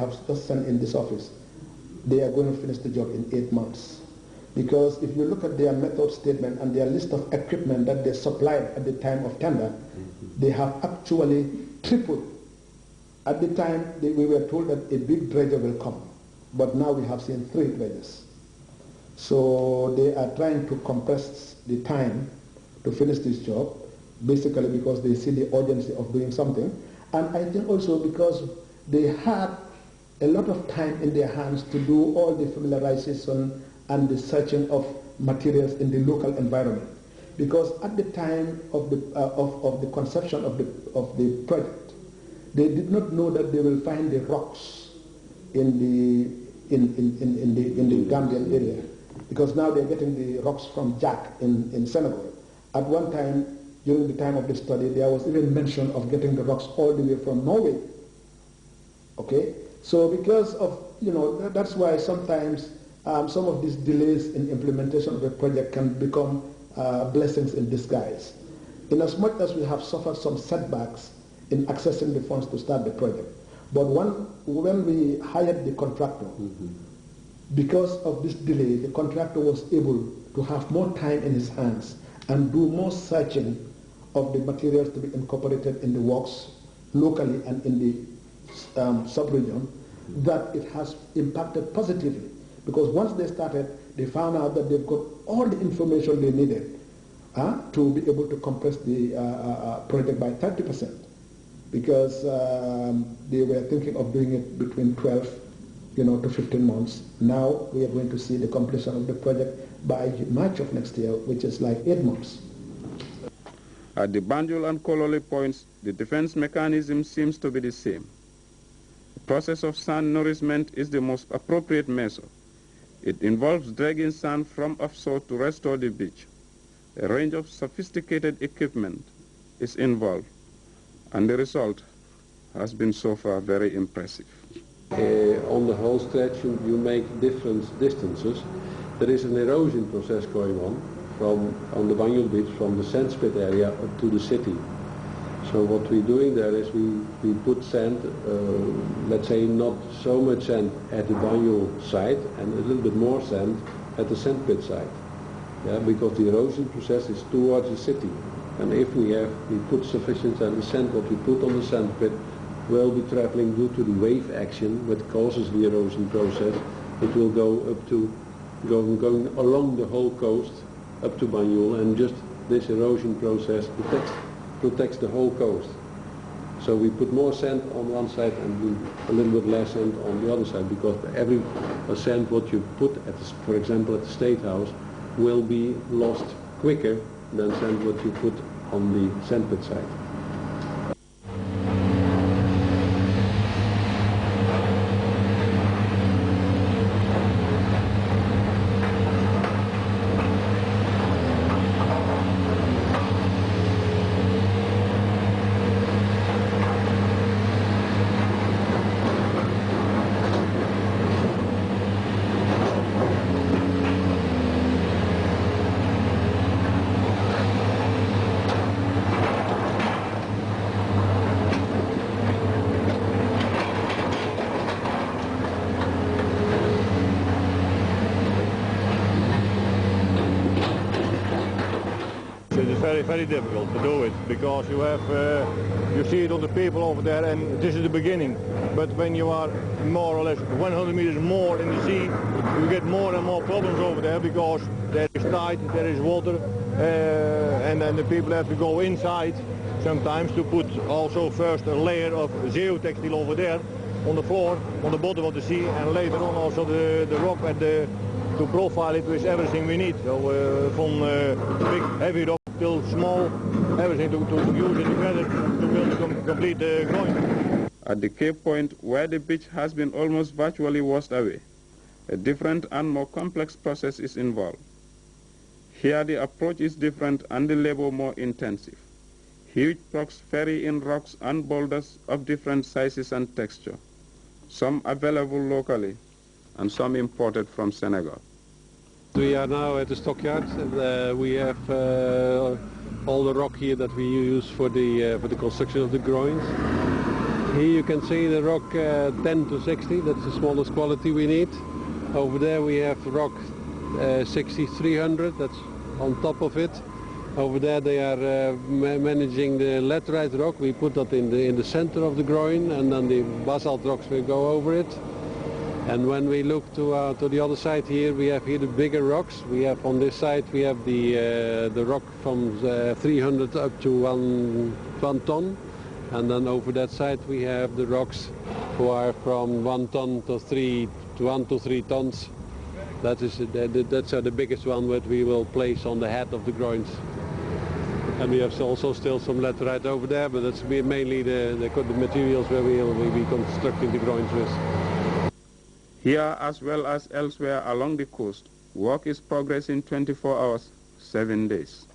have just sent in this office, they are going to finish the job in 8 months. Because if you look at their method statement and their list of equipment that they supplied at the time of tender, they have actually tripled. At the time, we were told that a big dredger will come, but now we have seen 3 dredgers. So they are trying to compress the time to finish this job, basically because they see the urgency of doing something. And I think also because they had a lot of time in their hands to do all the familiarization and the searching of materials in the local environment. Because at the time of the conception of the project, they did not know that they will find the rocks in the Gambian area. Because now they're getting the rocks from Jack in Senegal. At one time, during the time of the study, there was even mention of getting the rocks all the way from Norway. Okay? So because of, that's why sometimes some of these delays in implementation of a project can become blessings in disguise. In as much as we have suffered some setbacks in accessing the funds to start the project. But when we hired the contractor, because of this delay, the contractor was able to have more time in his hands and do more searching of the materials to be incorporated in the works locally and in the sub-region, that it has impacted positively. Because once they started, they found out that they've got all the information they needed to be able to compress the project by 30%. Because they were thinking of doing it between 12 to 15 months. Now we are going to see the completion of the project by March of next year, which is like 8 months. At the Banjul and Kololi points, the defense mechanism seems to be the same. The process of sand nourishment is the most appropriate measure. It involves dragging sand from offshore to restore the beach. A range of sophisticated equipment is involved, and the result has been so far very impressive. On the whole stretch, you make different distances. There is an erosion process going on the Banjul beach from the sand spit area up to the city. So what we're doing there is we put sand, let's say not so much sand at the Banjul side and a little bit more sand at the sand pit side. Yeah, because the erosion process is towards the city. And if we put sufficient sand, the sand what we put on the sand pit will be traveling due to the wave action that causes the erosion process. It will go up to, going along the whole coast up to Banjul, and just this erosion process protects the whole coast. So we put more sand on one side and a little bit less sand on the other side, because every sand what you put at, for example, at the State House will be lost quicker than sand what you put on the sandpit side. Very difficult to do it, because you see it on the people over there, and this is the beginning. But when you are more or less 100 meters more in the sea, you get more and more problems over there, because there is tide, there is water, and then the people have to go inside sometimes to put also first a layer of geotextile over there on the floor, on the bottom of the sea, and later on also the rock to profile it with everything we need. So from big heavy rock till small, everything to use it together to build a complete groin. At the Cape Point, where the beach has been almost virtually washed away, a different and more complex process is involved. Here the approach is different and the labor more intensive. Huge trucks ferry in rocks and boulders of different sizes and texture, some available locally and some imported from Senegal. We are now at the stockyard, and we have all the rock here that we use for the construction of the groins. Here you can see the rock 10 to 60, that's the smallest quality we need. Over there we have rock 6300, that's on top of it. Over there they are managing the laterite rock. We put that in the center of the groin, and then the basalt rocks will go over it. And when we look to the other side here, we have here the bigger rocks. We have on this side we have the rock from 300 up to one ton, and then over that side we have the rocks who are from 1 ton to 1 to 3 tons. That's the biggest one that we will place on the head of the groins. And we have also still some laterite over there, but that's mainly the materials where we will be constructing the groins with. Here, as well as elsewhere along the coast, work is progressing 24 hours, 7 days.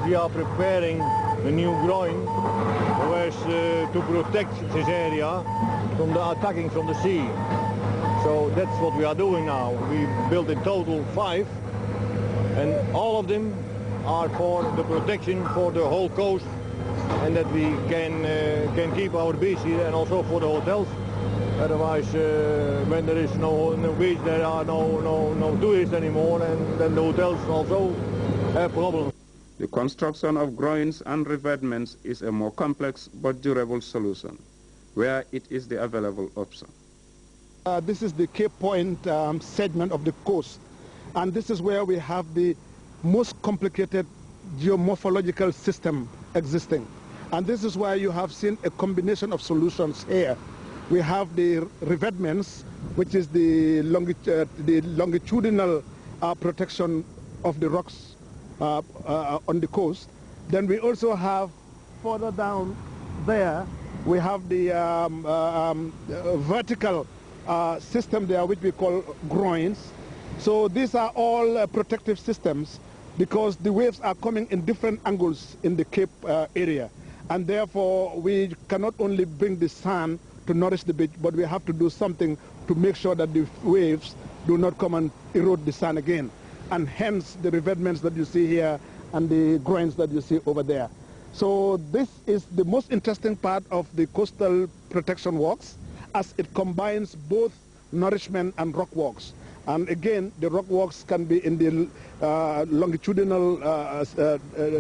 We are preparing a new groin to protect this area from the attacking from the sea. So that's what we are doing now. We built in total 5, and all of them are for the protection for the whole coast, and that we can keep our beach here, and also for the hotels. Otherwise, when there is no beach, there are no tourists anymore, and then the hotels also have problems. The construction of groins and revetments is a more complex but durable solution, where it is the available option. This is the Cape Point segment of the coast, and this is where we have the most complicated geomorphological system existing. And this is why you have seen a combination of solutions here. We have the revetments, which is the longitudinal protection of the rocks on the coast. Then we also have, further down there, we have the vertical system there, which we call groins. So these are all protective systems, because the waves are coming in different angles in the Cape area. And therefore, we cannot only bring the sand to nourish the beach, but we have to do something to make sure that the waves do not come and erode the sand again. And hence the revetments that you see here and the groins that you see over there. So this is the most interesting part of the coastal protection works, as it combines both nourishment and rock walks. And again, the rock walks can be in the longitudinal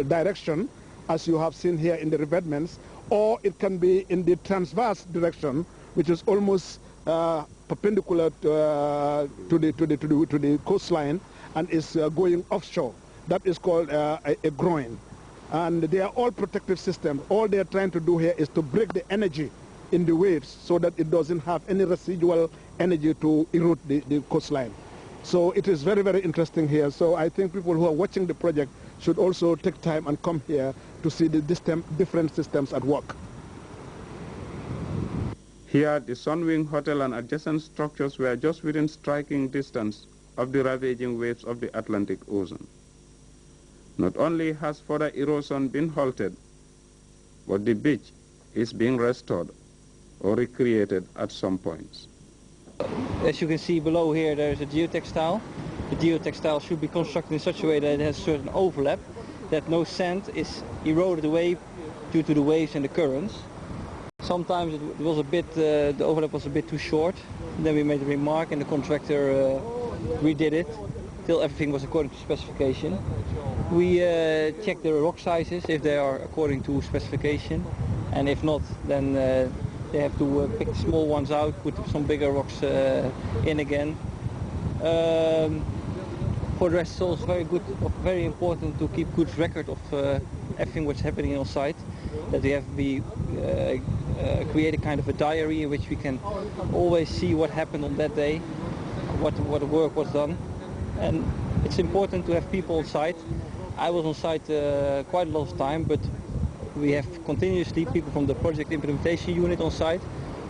direction, as you have seen here in the revetments, or it can be in the transverse direction, which is almost perpendicular to the coastline and is going offshore. That is called a groin. And they are all protective systems. All they are trying to do here is to break the energy in the waves so that it doesn't have any residual energy to erode the coastline. So it is very, very interesting here. So I think people who are watching the project should also take time and come here to see the different systems at work. Here, the Sunwing Hotel and adjacent structures were just within striking distance of the ravaging waves of the Atlantic Ocean. Not only has further erosion been halted, but the beach is being restored or recreated at some points. As you can see below here, there is a geotextile. The geotextile should be constructed in such a way that it has a certain overlap, that no sand is eroded away due to the waves and the currents. Sometimes it was a bit, the overlap was a bit too short. Then we made a remark and the contractor redid it till everything was according to specification. We checked the rock sizes if they are according to specification, and if not, then they have to pick the small ones out, put some bigger rocks in again. For the rest, it's also very important to keep good record of everything what's happening on site. That we create a kind of a diary in which we can always see what happened on that day, what work was done. And it's important to have people on site. I was on site quite a lot of time, but we have continuously people from the project implementation unit on site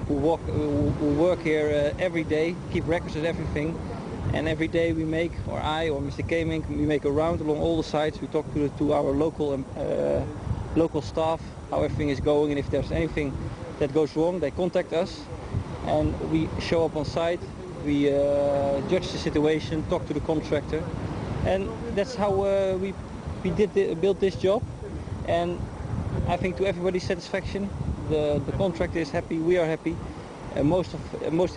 who work here every day, keep records of everything. And every day we make, or I or Mr. Kamink, we make a round along all the sites. We talk to our local staff, how everything is going, and if there's anything that goes wrong, they contact us. And we show up on site, we judge the situation, talk to the contractor. And that's how we built this job. And I think to everybody's satisfaction, the contractor is happy, we are happy. Most